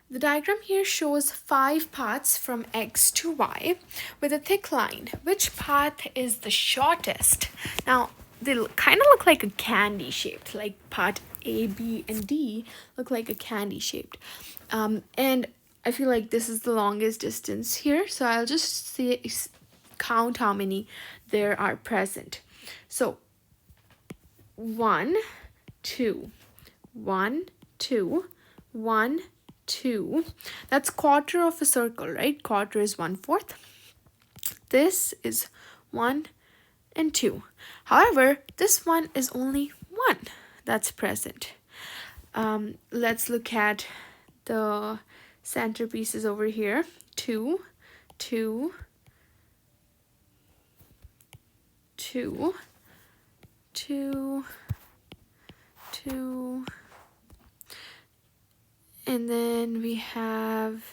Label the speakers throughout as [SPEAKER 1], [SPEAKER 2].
[SPEAKER 1] The diagram here shows 5 paths from X to Y with a thick line. Which path is the shortest? Now, they kind of look like a candy shaped, like part A, B, and D look like a candy shaped. And I feel like this is the longest distance here, so I'll just count how many there are present. So 1, 2, 1, 2, 1, 2. That's quarter of a circle, right? Quarter is 1/4. This is 1 and 2. However, this one is only 1 that's present. Let's look at the centerpieces over here. 2, 2, 2, 2, 2, and then we have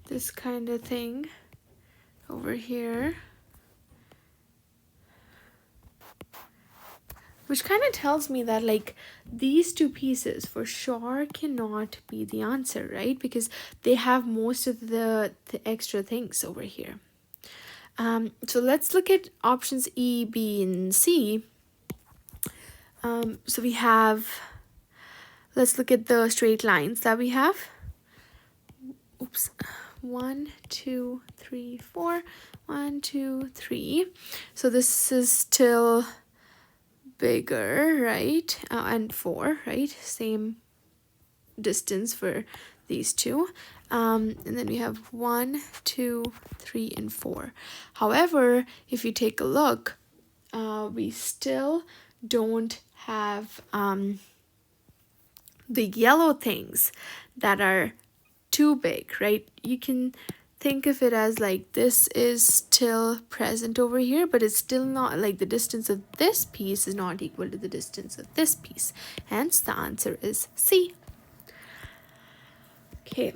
[SPEAKER 1] this kind of thing over here, which kind of tells me that like these two pieces for sure cannot be the answer, right? Because they have most of the extra things over here. So let's look at options E, B, and C. So we have, let's look at the straight lines that we have. Oops. 1, 2, 3, 4. 1, 2, 3. So this is still bigger, right? And 4, right? Same distance for these two. And then we have 1, 2, 3, and 4. However, if you take a look, we still don't have the yellow things that are too big, right? You can think of it as like this is still present over here, but it's still not, like the distance of this piece is not equal to the distance of this piece. Hence, the answer is C. Okay,